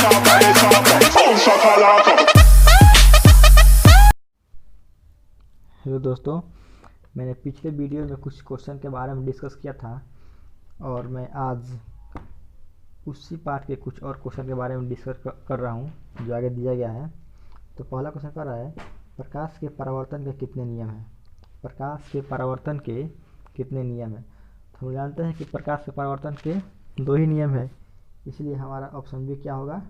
Hello दोस्तों, मैंने पिछले वीडियो में कुछ क्वेश्चन के बारे में डिस्कस किया था और मैं आज उसी पार्ट के कुछ और क्वेश्चन के बारे में डिस्कस कर रहा हूँ जो आगे दिया गया है। तो पहला क्वेश्चन कर रहा है, प्रकाश के परावर्तन के कितने नियम हैं। प्रकाश के परावर्तन के कितने नियम हैं। तो हम जानते हैं कि प्रकाश के परावर्तन के 2 ही नियम है, इसलिए हमारा ऑप्शन भी क्या होगा,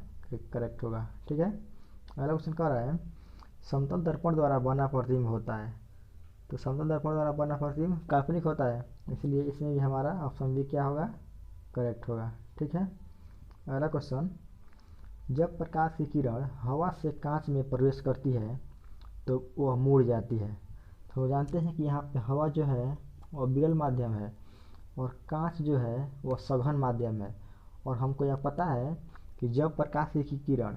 करेक्ट होगा। ठीक है। अगला क्वेश्चन कह रहा है, समतल दर्पण द्वारा बना प्रतिबिंब होता है। तो समतल दर्पण द्वारा बना प्रतिबिंब काल्पनिक होता है, इसलिए इसमें भी हमारा ऑप्शन बी क्या होगा, करेक्ट होगा। ठीक है। अगला क्वेश्चन, जब प्रकाश की किरण हवा से कांच में प्रवेश करती है तो वह मुड़ जाती है। तो जानते हैं कि यहाँ पे हवा जो है वह विरल माध्यम है और कांच जो है वह सघन माध्यम है। और हमको यह पता है कि जब प्रकाश की किरण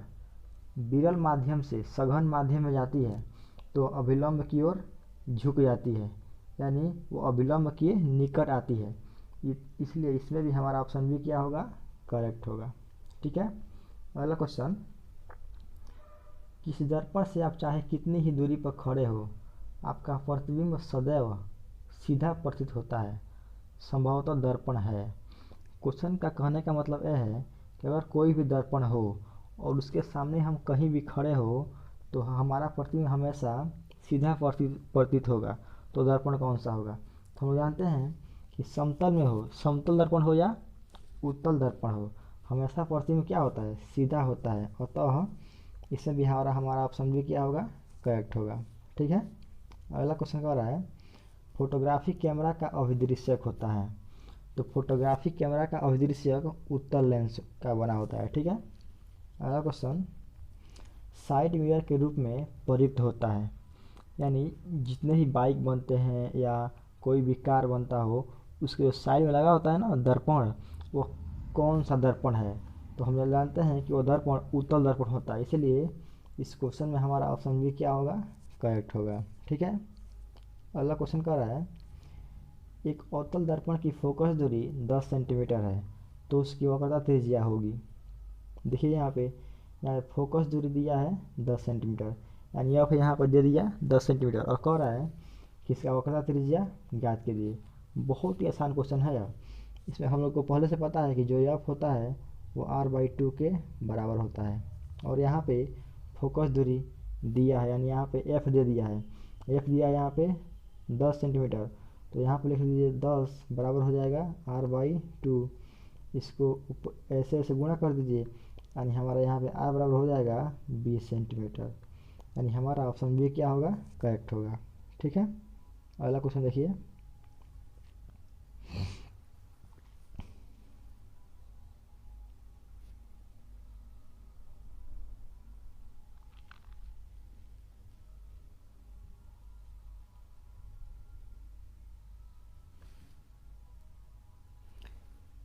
विरल माध्यम से सघन माध्यम में जाती है तो अभिलंब की ओर झुक जाती है, यानी वो अभिलंब के निकट आती है, इसलिए इसमें भी हमारा ऑप्शन भी क्या होगा, करेक्ट होगा। ठीक है। अगला क्वेश्चन, किसी दर्पण से आप चाहे कितनी ही दूरी पर खड़े हो, आपका प्रतिबिंब सदैव सीधा प्रतीत होता है, संभवतः दर्पण है। क्वेश्चन का कहने का मतलब यह है कि अगर कोई भी दर्पण हो और उसके सामने हम कहीं भी खड़े हो तो हमारा प्रतिबिंब हमेशा सीधा प्रतीत होगा। तो दर्पण कौन सा होगा। तो हम जानते हैं कि समतल में हो, समतल दर्पण हो या उत्तल दर्पण हो, हमेशा प्रतिबिंब क्या होता है, सीधा होता है। अतः इसमें भी हमारा ऑप्शन भी क्या होगा, करेक्ट होगा। ठीक है। अगला क्वेश्चन कह रहा है, फोटोग्राफी कैमरा का अभिदृश्यक होता है। तो फोटोग्राफी कैमरा का अभिदृश्यक उत्तल लेंस का बना होता है। ठीक है। अगला क्वेश्चन, साइड मिरर के रूप में प्रयुक्त होता है, यानी जितने ही बाइक बनते हैं या कोई भी कार बनता हो उसके जो साइड में लगा होता है ना दर्पण, वो कौन सा दर्पण है। तो हम जानते हैं कि वो दर्पण उत्तल दर्पण होता है, इसलिए इस क्वेश्चन में हमारा ऑप्शन भी क्या होगा, करेक्ट होगा। ठीक है। अगला क्वेश्चन कह रहा है, एक अवतल दर्पण की फोकस दूरी 10 सेंटीमीटर है तो उसकी वक्रता त्रिज्या होगी। देखिए यहाँ पे फोकस दूरी दिया है 10 सेंटीमीटर, यानी यहाँ पर दे दिया 10 सेंटीमीटर और कह रहा है कि इसका वक्रता त्रिज्या ज्ञात कीजिए। बहुत ही आसान क्वेश्चन है यार। इसमें हम लोग को पहले से पता है कि जो एफ होता है वो r/2 के बराबर होता है और यहाँ पे फोकस दूरी दिया है, यानी यहाँ पे एफ दे दिया है, एफ दिया है यहाँ पे 10 सेंटीमीटर। तो यहाँ पे लिख लीजिए 10 बराबर हो जाएगा r/2, इसको ऐसे ऐसे गुणा कर दीजिए, यानी हमारा यहाँ पे r बराबर हो जाएगा 20 सेंटीमीटर, यानी हमारा ऑप्शन बी क्या होगा, करेक्ट होगा। ठीक है। अगला क्वेश्चन देखिए,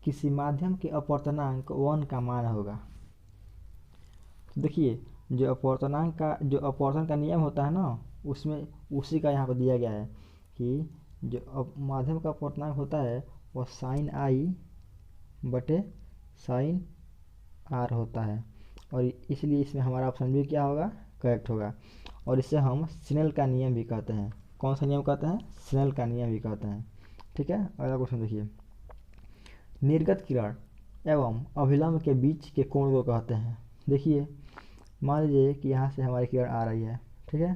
किसी माध्यम के अपवर्तनांक 1 का मान होगा। तो देखिए जो अपवर्तन का नियम होता है ना, उसमें उसी का यहाँ पर दिया गया है कि जो माध्यम का अपवर्तनांक होता है वह साइन आई बटे साइन आर होता है, और इसलिए इसमें हमारा ऑप्शन भी क्या होगा, करेक्ट होगा। और इसे हम स्नेल का नियम भी कहते हैं। कौन सा नियम कहते हैं, स्नेल का नियम भी कहते हैं। ठीक है। अगला क्वेश्चन देखिए, निर्गत किरण एवं अभिलंब के बीच के कोण को कहते हैं। देखिए मान लीजिए कि यहाँ से हमारी किरण आ रही है, ठीक है,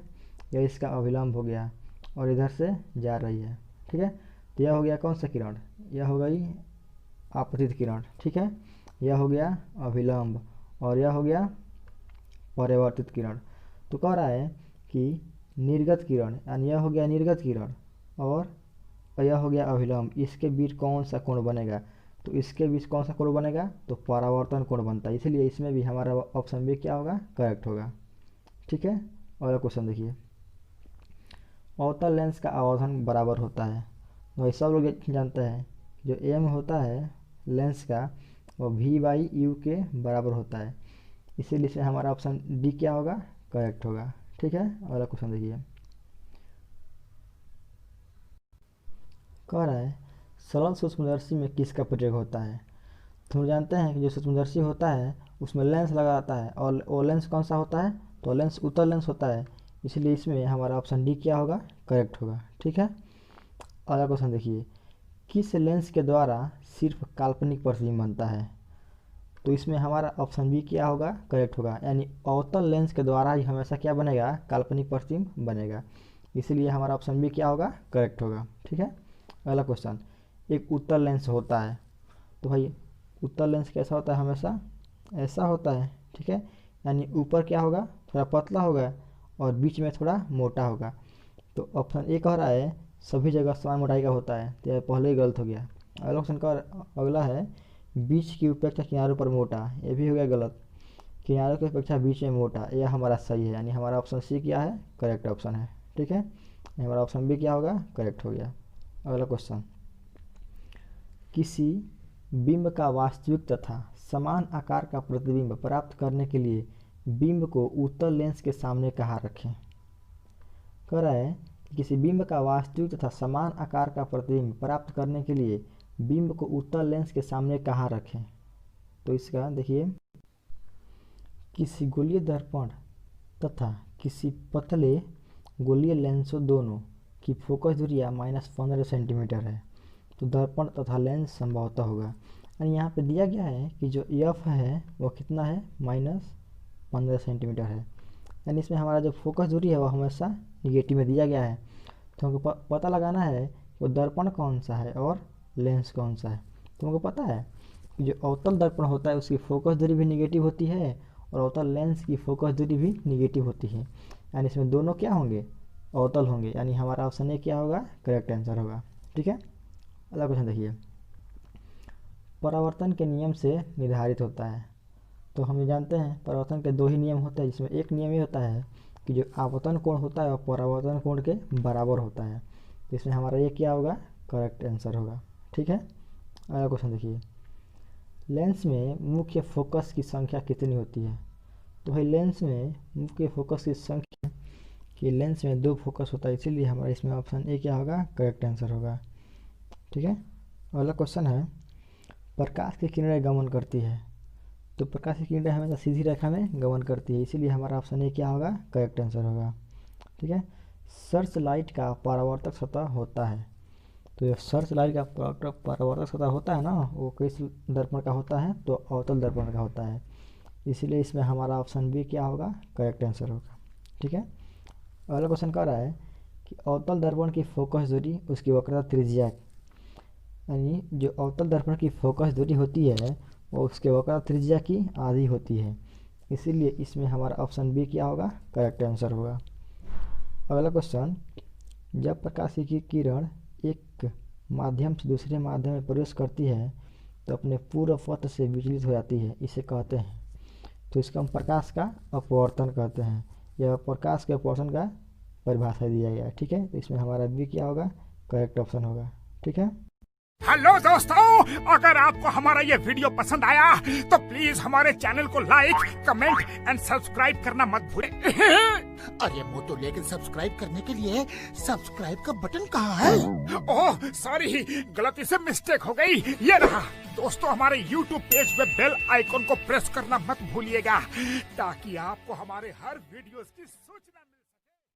यह इसका अभिलंब हो गया और इधर से जा रही है। ठीक है। तो यह हो गया कौन सा किरण, यह हो गई आपतित किरण। ठीक है। यह हो गया अभिलंब और यह हो गया परावर्तित किरण। तो कह रहा है कि निर्गत किरण, यानी यह हो गया निर्गत किरण और यह हो गया अभिलंब, इसके बीच कौन सा कोण बनेगा। तो इसके बीच कौन सा कोण बनेगा, तो परावर्तन कोण बनता है, इसलिए इसमें भी हमारा ऑप्शन भी क्या होगा, करेक्ट होगा। ठीक है। अगला क्वेश्चन देखिए, अवतल लेंस का आवर्धन बराबर होता है। वही सब लोग जानते हैं जो एम होता है लेंस का वो v/u के बराबर होता है, इसीलिए इसमें हमारा ऑप्शन डी क्या होगा, करेक्ट होगा। ठीक है। अगला क्वेश्चन देखिए, कह रहा है सरल सूक्ष्मदर्शी में किसका प्रयोग होता है। तो हम जानते हैं कि जो सूक्ष्मदर्शी होता है उसमें लेंस लगा रहता है, और वो लेंस कौन सा होता है, तो लेंस उत्तल लेंस होता है। इसलिए इसमें हमारा ऑप्शन डी क्या होगा, करेक्ट होगा। ठीक है, अगला क्वेश्चन देखिए, किस लेंस के द्वारा सिर्फ काल्पनिक प्रतिबिंब बनता है, तो इसमें हमारा ऑप्शन बी क्या होगा, करेक्ट होगा। यानी अवतल लेंस के द्वारा ही हमेशा क्या बनेगा, काल्पनिक प्रतिबिंब बनेगा। इसलिए हमारा ऑप्शन बी क्या होगा, करेक्ट होगा। ठीक है, अगला क्वेश्चन, एक उत्तल लेंस होता है, तो भाई उत्तल लेंस कैसा होता है, हमेशा ऐसा होता है। ठीक है, यानी ऊपर क्या होगा, थोड़ा पतला होगा और बीच में थोड़ा मोटा होगा। तो ऑप्शन ए कह रहा है सभी जगह समान मोटाई का होता है, तो यह पहले ही गलत हो गया। अगला ऑप्शन का अगला है बीच की अपेक्षा किनारों पर मोटा, ये भी हो गया गलत। किनारों की अपेक्षा बीच में मोटा, यह हमारा सही है। यानी हमारा ऑप्शन सी क्या है, करेक्ट ऑप्शन है। ठीक है, हमारा ऑप्शन बी क्या होगा, करेक्ट हो गया। अगला क्वेश्चन, किसी बिंब का वास्तविक तथा समान आकार का प्रतिबिंब प्राप्त करने के लिए बिंब को उत्तल लेंस के सामने कहाँ रखें। कह रहा है कि किसी बिंब का वास्तविक तथा समान आकार का प्रतिबिंब प्राप्त करने के लिए बिंब को उत्तल लेंस के सामने कहाँ रखें। तो इसका देखिए, किसी गोलीय दर्पण तथा किसी पतले गोलीय लेंसों दोनों की फोकस दूरियाँ -15 सेंटीमीटर है, तो दर्पण तथा लेंस संभवतः होगा। यानी यहाँ पे दिया गया है कि जो एफ है वो कितना है, -15 सेंटीमीटर है। यानी इसमें हमारा जो फोकस दूरी है वो हमेशा निगेटिव में दिया गया है। तो हमको पता लगाना है कि वो दर्पण कौन सा है और लेंस कौन सा है। तो हमको पता है कि जो अवतल दर्पण होता है उसकी फोकस दूरी भी निगेटिव होती है और अवतल लेंस की फोकस दूरी भी निगेटिव होती है। यानी इसमें दोनों क्या होंगे, अवतल होंगे। यानी हमारा ऑप्शन ए क्या होगा, करेक्ट आंसर होगा। ठीक है, अगला क्वेश्चन देखिए, परावर्तन के नियम से निर्धारित होता है। तो हम ये जानते हैं परावर्तन के दो ही नियम होते हैं, जिसमें एक नियम ये होता है कि जो आपतन कोण होता है वो परावर्तन कोण के बराबर होता है। तो इसमें हमारा ये क्या होगा, करेक्ट आंसर होगा। ठीक है, अगला क्वेश्चन देखिए, लेंस में मुख्य फोकस की संख्या कितनी होती है। तो भाई लेंस में मुख्य फोकस की संख्या, कि लेंस में 2 फोकस होता है, इसीलिए हमारा इसमें ऑप्शन ए क्या होगा, करेक्ट आंसर होगा। ठीक है, अगला क्वेश्चन है, प्रकाश की किरणें गमन करती है। तो प्रकाश की किरणें हमेशा सीधी रेखा में गमन करती है, इसीलिए हमारा ऑप्शन ए क्या होगा, करेक्ट आंसर होगा। ठीक है, सर्च लाइट का परावर्तक सतह होता है। तो ये सर्च लाइट का परावर्तक सतह होता है ना, वो किस दर्पण का होता है, तो अवतल दर्पण का होता है। इसीलिए इसमें हमारा ऑप्शन बी क्या होगा, करेक्ट आंसर होगा। ठीक है, अगला क्वेश्चन कह रहा है कि अवतल दर्पण की फोकस दूरी उसकी वक्रता त्रिज्या, यानी जो अवतल दर्पण की फोकस दूरी होती है वो उसके वक्रता त्रिज्या की आधी होती है। इसीलिए इसमें हमारा ऑप्शन बी क्या होगा, करेक्ट आंसर होगा। अगला क्वेश्चन, जब प्रकाश की किरण एक माध्यम से दूसरे माध्यम में प्रवेश करती है तो अपने पूर्व पथ से विचलित हो जाती है, इसे कहते हैं। तो इसका हम प्रकाश का अपवर्तन कहते हैं। यह प्रकाश के अपवर्तन का परिभाषा दिया गया है। ठीक है, तो इसमें हमारा बी क्या होगा, करेक्ट ऑप्शन होगा। ठीक है, हेलो दोस्तों, अगर आपको हमारा ये वीडियो पसंद आया तो प्लीज हमारे चैनल को लाइक, कमेंट एंड सब्सक्राइब करना मत भूलें। अरे मोटू, लेकिन सब्सक्राइब करने के लिए सब्सक्राइब का बटन कहाँ है? ओह सॉरी, गलती से मिस्टेक हो गई, ये रहा। दोस्तों, हमारे YouTube पेज पे बेल आइकॉन को प्रेस करना मत भूलिएगा ताकि आपको हमारे हर वीडियोस की सूचना